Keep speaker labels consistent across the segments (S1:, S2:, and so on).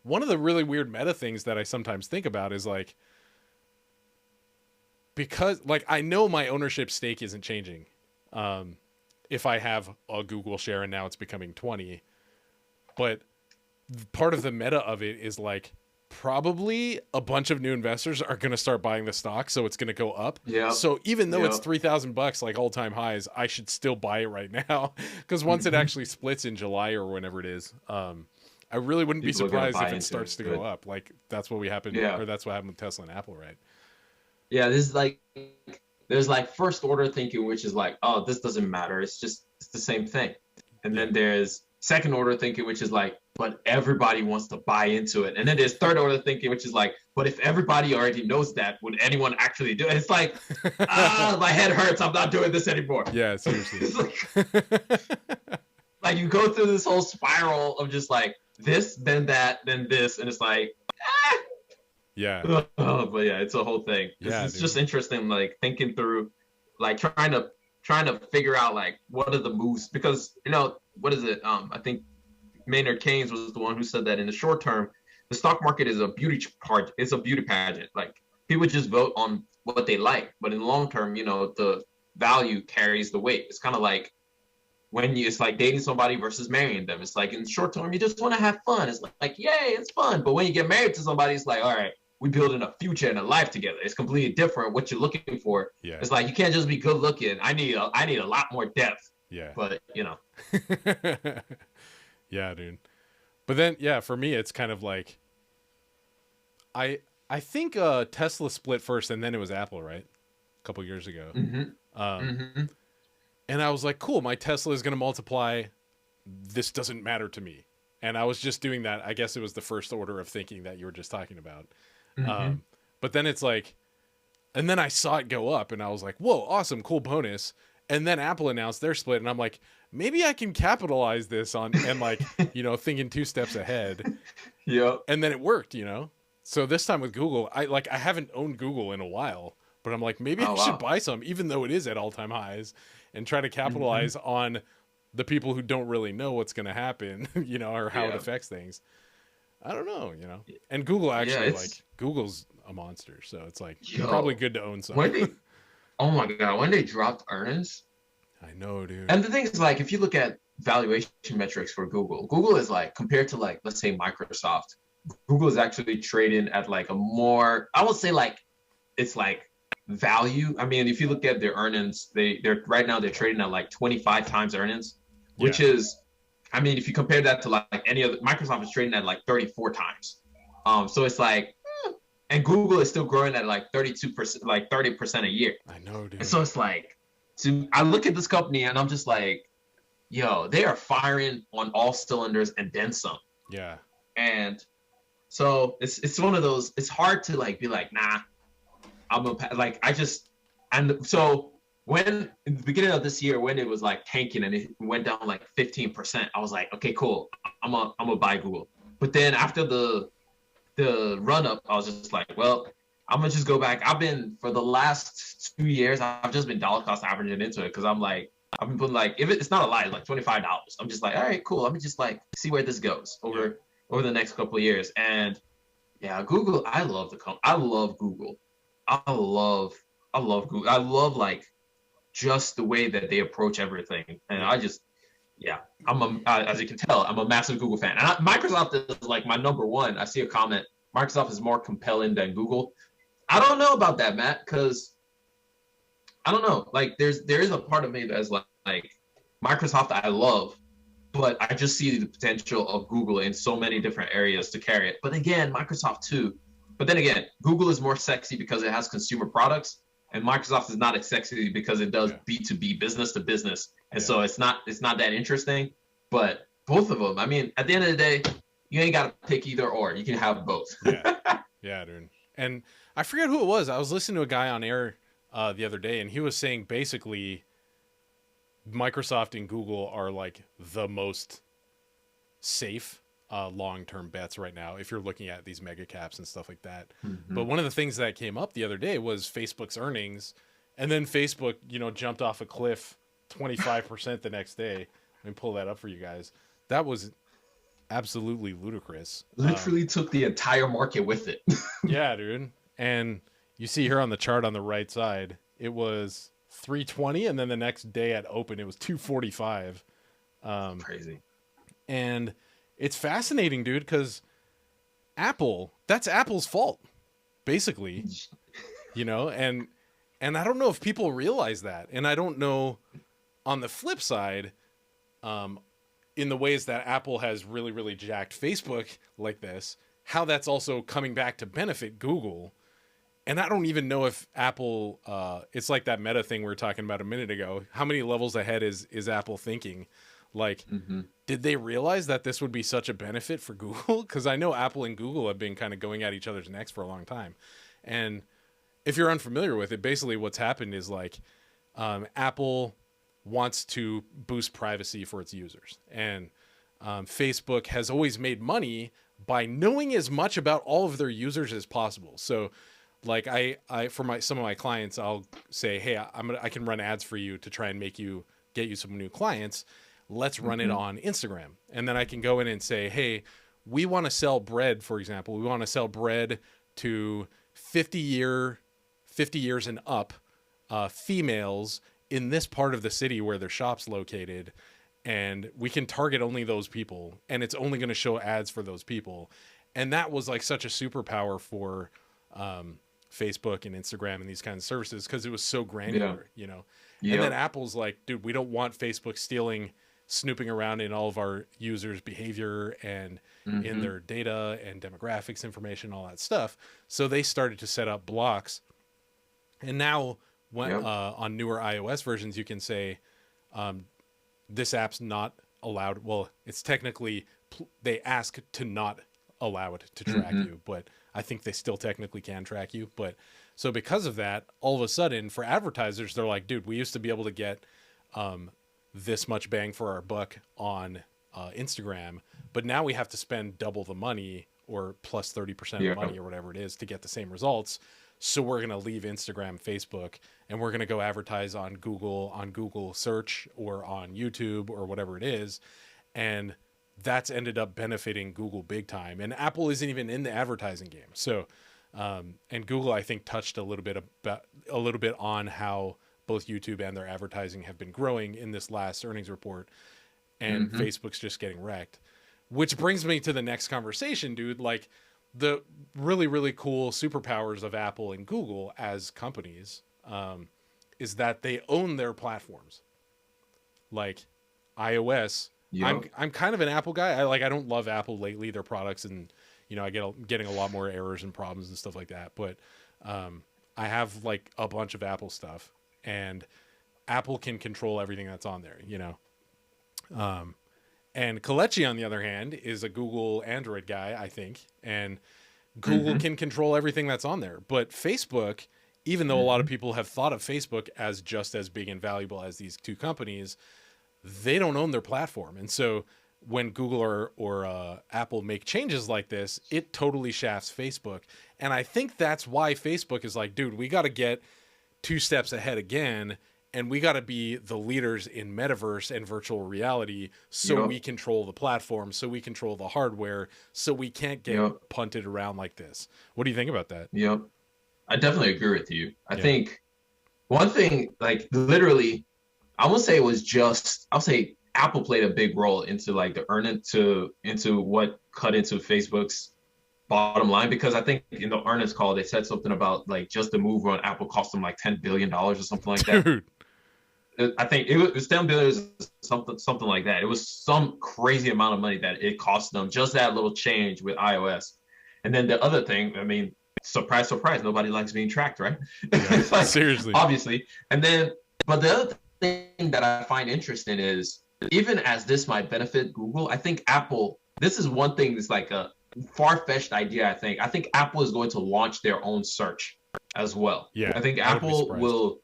S1: one of the really weird meta things that I sometimes think about is like, because like I know my ownership stake isn't changing. If I have a Google share and now it's becoming 20, but part of the meta of it is like probably a bunch of new investors are going to start buying the stock, so it's going to go up.
S2: Yep.
S1: So even though it's
S2: Yep.
S1: $3,000 like all-time highs, I should still buy it right now because once it
S2: Hmm.
S1: actually splits in July or whenever it is, I really wouldn't be
S2: People are gonna
S1: surprised
S2: buy
S1: if it
S2: into
S1: starts to
S2: it.
S1: go up. Like that's what we happened,
S2: Yeah.
S1: or that's what happened with Tesla and Apple, right?
S2: Yeah. This is like there's like first order thinking, which is like, oh, this doesn't matter. It's the same thing. And
S1: Yeah,
S2: then there's second order thinking, which is like, but everybody wants to buy into it. And then there's third order thinking, which is like, but if everybody already knows that, would anyone actually do it? It's like, my head hurts. I'm not doing this anymore.
S1: yeah, seriously.
S2: It's like you go through this whole spiral of just like this, then that, then this, and it's like,
S1: Yeah,
S2: but yeah, it's a whole thing.
S1: yeah,
S2: It's just
S1: dude.
S2: interesting, like thinking through, like trying to figure out like what are the moves, because what is it? I think Maynard Keynes was the one who said that in the short term, the stock market is a it's a beauty pageant. Like people just vote on what they like, but in the long term, the value carries the weight. It's kind of like it's like dating somebody versus marrying them. It's like in the short term, you just want to have fun. It's like, yay, it's fun. But when you get married to somebody, it's like, all right, we building a future and a life together. It's completely different what you're looking for.
S1: Yeah,
S2: It's like you can't just be good looking. I need a lot more depth.
S1: yeah.
S2: But
S1: Yeah, dude. But then, yeah, for me, it's kind of like I I think Tesla split first, and then it was Apple, right? A couple years ago.
S2: mm-hmm,
S1: Um,
S2: mm-hmm.
S1: and I was like, cool, my Tesla is going to multiply. This doesn't matter to me. And I was just doing that. I guess it was the first order of thinking that you were just talking about.
S2: Mm-hmm.
S1: But then it's like, and then I saw it go up, and I was like, whoa, awesome, cool bonus. And then Apple announced their split, and I'm like, maybe I can capitalize this on, and like, thinking two steps ahead.
S2: Yep.
S1: And then it worked. So this time with Google, I haven't owned Google in a while, but I'm like, maybe I
S2: Oh
S1: should
S2: wow.
S1: buy some, even though it is at all-time highs, and try to
S2: Mm-hmm.
S1: capitalize on the people who don't really know what's going to happen, or how it
S2: Yeah.
S1: affects things. I don't know. And Google
S2: Yeah.
S1: actually, like,
S2: It's
S1: Google's a monster, so it's like probably
S2: yo
S1: good to own some.
S2: when they oh my god, when they dropped earnings.
S1: I know, dude.
S2: And the thing is, like, if you look at valuation metrics for Google, Google is like compared to like let's say Microsoft, Google is actually trading at like a more, I would say like it's like value. I mean, if you look at their earnings, they're right now they're trading at like 25 times earnings, which
S1: Yeah,
S2: is, I mean, if you compare that to like any other, Microsoft is trading at like 34 times. So it's like, and Google is still growing at like 32%, like 30% a year.
S1: I know,
S2: And
S1: dude.
S2: so it's like, I look at this company and I'm just like, yo, they are firing on all cylinders and then some.
S1: Yeah,
S2: And so it's one of those. It's hard to like be like, nah, like I just, and so when in the beginning of this year when it was like tanking and it went down like 15%, I was like, okay, cool, I'm gonna buy Google. But then after the run up, I was just like, well, I'm gonna just go back. I've been for the last 2 years, I've just been dollar cost averaging into it because I'm like, I've been putting like, if it's not a lie, like $25. I'm just like, all right, cool. Let me just like see where this goes
S1: yeah,
S2: over the next couple of years. And yeah, Google, I love I love Google. I love I love Google. I love like just the way that they approach everything. And
S1: yeah.
S2: I just yeah, as you can tell, I'm a massive Google fan. And Microsoft is like my number one. I see a comment. Microsoft is more compelling than Google. I don't know about that, Matt, because I don't know. Like there is a part of me that's like Microsoft I love, but I just see the potential of Google in so many different areas to carry it. But again, Microsoft too. But then again, Google is more sexy because it has consumer products, and Microsoft is not as sexy because it does
S1: Yeah,
S2: B2B, business to business. And
S1: yeah,
S2: so it's not that interesting. But both of them, I mean, at the end of the day, you ain't got to pick either or. You can have both.
S1: yeah, yeah, dude. And I forget who it was. I was listening to a guy on air the other day, and he was saying basically Microsoft and Google are like the most safe long-term bets right now if you're looking at these mega caps and stuff like that. But
S2: Mm-hmm.
S1: one of the things that came up the other day was Facebook's earnings, and then Facebook, jumped off a cliff 25% the next day. Let me pull that up for you guys. That was absolutely ludicrous.
S2: Literally took the entire market with it.
S1: Yeah, dude. And you see here on the chart on the right side, it was 320, and then the next day at open, it was 245.
S2: Crazy.
S1: And it's fascinating, dude, because that's Apple's fault, basically. And I don't know if people realize that. And I don't know on the flip side, in the ways that Apple has really, really jacked Facebook like this, how that's also coming back to benefit Google. And I don't even know if Apple, it's like that meta thing we were talking about a minute ago. How many levels ahead is Apple thinking? Like, did they realize that this would be such a benefit for Google? Because I know Apple and Google have been kind of going at each other's necks for a long time. And if you're unfamiliar with it, basically what's happened is like Apple wants to boost privacy for its users. And Facebook has always made money by knowing as much about all of their users as possible. So like I for some of my clients, I'll say, hey, I can run ads for you to try and get you some new clients. Let's run it on Instagram. And then I can go in and say, hey, we want to sell bread, for example. We want to sell bread to 50 years and up females in this part of the city where their shop's located. And we can target only those people. And it's only going to show ads for those people. And that was like such a superpower for Facebook and Instagram and these kinds of services because it was so granular, And then Apple's like, dude, we don't want Facebook snooping around in all of our users' behavior and in their data and demographics information, all that stuff. So they started to set up blocks. And now when on newer iOS versions, you can say this app's not allowed. Well, it's technically, they ask to not allow it to track you, but I think they still technically can track you. But so because of that, all of a sudden for advertisers, they're like, dude, we used to be able to get this much bang for our buck on Instagram, but now we have to spend double the money or plus 30% of the money or whatever it is to get the same results. So we're going to leave Instagram, Facebook, and we're going to go advertise on Google search or on YouTube or whatever it is. And that's ended up benefiting Google big time. And Apple isn't even in the advertising game. So, and Google, I think, touched a little bit on how both YouTube and their advertising have been growing in this last earnings report, and Facebook's just getting wrecked. Which brings me to the next conversation, dude. Like, the really, really cool superpowers of Apple and Google as companies is that they own their platforms. Like iOS, I'm kind of an Apple guy. I don't love Apple lately, their products, and getting a lot more errors and problems and stuff like that. But I have like a bunch of Apple stuff, and Apple can control everything that's on there, and Kelechi, on the other hand, is a Google Android guy, I think, and Google can control everything that's on there. But Facebook, even though a lot of people have thought of Facebook as just as big and valuable as these two companies, they don't own their platform. And so when Google or Apple make changes like this, it totally shafts Facebook. And I think that's why Facebook is like, dude, we got to get 2 steps ahead again. And we got to be the leaders in metaverse and virtual reality, so we control the platform, so we control the hardware, so we can't get punted around like this. What do you think about that?
S2: Yep. I definitely agree with you. I think one thing, like literally, I'll say Apple played a big role into like the into what cut into Facebook's bottom line, because I think in the earnings call they said something about like just the move on Apple cost them like $10 billion or something like that. Dude. I think it was $10 billion, something like that. It was some crazy amount of money that it cost them, just that little change with iOS. And then the other thing, I mean, surprise, surprise, nobody likes being tracked, right?
S1: Yeah, like, seriously,
S2: obviously. And then, but the other thing that I find interesting is, even as this might benefit Google, I think Apple, this is one thing that's like a far-fetched idea. I think Apple is going to launch their own search as well.
S1: Yeah,
S2: I think Apple will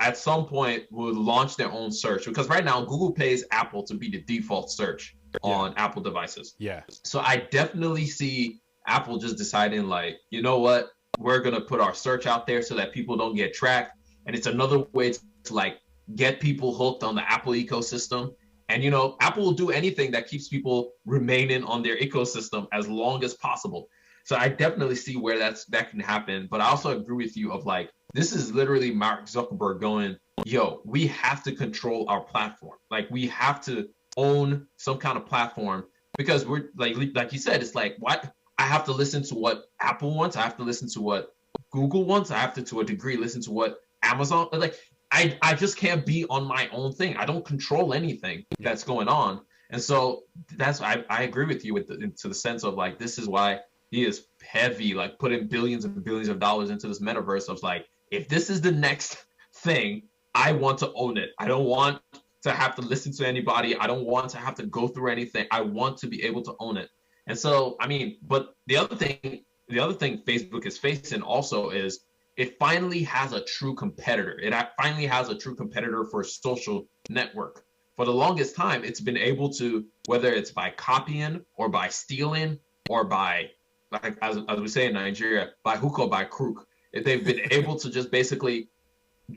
S2: at some point will launch their own search, because right now Google pays Apple to be the default search on Apple devices.
S1: Yeah. So
S2: I definitely see Apple just deciding like, you know what, we're going to put our search out there so that people don't get tracked. And it's another way to like get people hooked on the Apple ecosystem And, Apple will do anything that keeps people remaining on their ecosystem as long as possible. So I definitely see where that can happen. But I also agree with you of like, this is literally Mark Zuckerberg going, yo, we have to control our platform. Like we have to own some kind of platform because we're like you said, it's like, what? I have to listen to what Apple wants. I have to listen to what Google wants. I have to a degree, listen to what Amazon, like, I just can't be on my own thing. I don't control anything that's going on. And so I agree with you to the sense of like, this is why he is heavy, like putting billions and billions of dollars into this metaverse of like, if this is the next thing, I want to own it. I don't want to have to listen to anybody. I don't want to have to go through anything. I want to be able to own it. And so, I mean, but the other thing Facebook is facing also is it finally has a true competitor. It finally has a true competitor for a social network. For the longest time, it's been able to, whether it's by copying or by stealing or by, like as we say in Nigeria, by hook or by crook, they've been able to just basically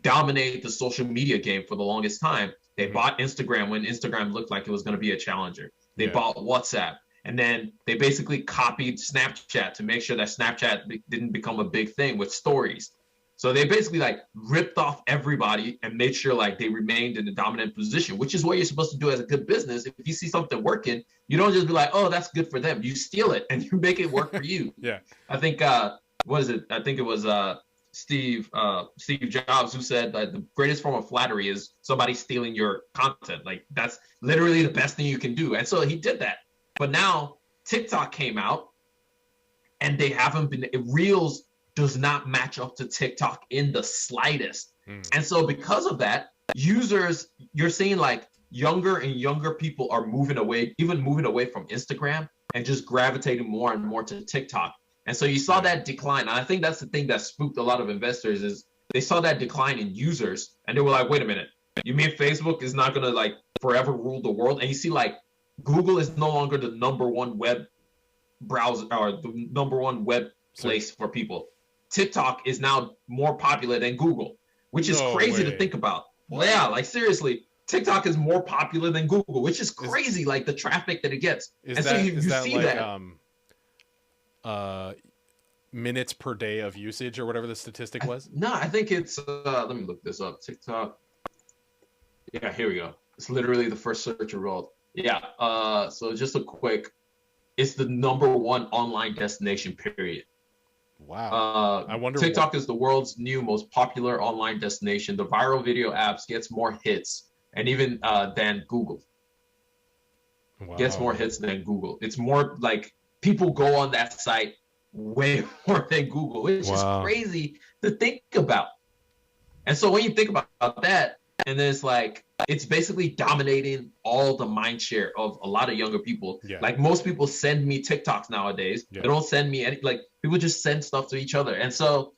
S2: dominate the social media game for the longest time. They bought Instagram when Instagram looked like it was going to be a challenger. They bought WhatsApp. And then they basically copied Snapchat to make sure that Snapchat didn't become a big thing with stories. So they basically like ripped off everybody and made sure like they remained in the dominant position, which is what you're supposed to do as a good business. If you see something working, you don't just be like, oh, that's good for them. You steal it and you make it work for you.
S1: Yeah.
S2: I think, what is it? I think it was Steve Jobs who said that the greatest form of flattery is somebody stealing your content. Like that's literally the best thing you can do. And so he did that. But now TikTok came out and they haven't been, Reels does not match up to TikTok in the slightest. And so because of that, users, you're seeing like younger and younger people are moving away from Instagram and just gravitating more and more to TikTok. And so you saw that decline. And I think that's the thing that spooked a lot of investors is they saw that decline in users and they were like, wait a minute, you mean Facebook is not going to like forever rule the world? And you see like Google is no longer the number one web browser or the number one web place for people. TikTok is now more popular than Google, which is crazy to think about. Well, yeah, like seriously, TikTok is more popular than Google, which is crazy, like the traffic that it gets.
S1: And so you see that. Minutes per day of usage or whatever the statistic was?
S2: No, I think it's, let me look this up. TikTok. Yeah, here we go. It's literally the first search result. Yeah, so just a quick, it's the number one online destination, period.
S1: Wow. I wonder
S2: TikTok is the world's new most popular online destination. The viral video apps gets more hits and even than Google. Wow. Gets more hits than Google. It's more like people go on that site way more than Google, which is crazy to think about. And so when you think about that, and then it's like, it's basically dominating all the mind share of a lot of younger people. Yeah. Like most people send me TikToks nowadays. Yeah. They don't send me any, like people just send stuff to each other. And so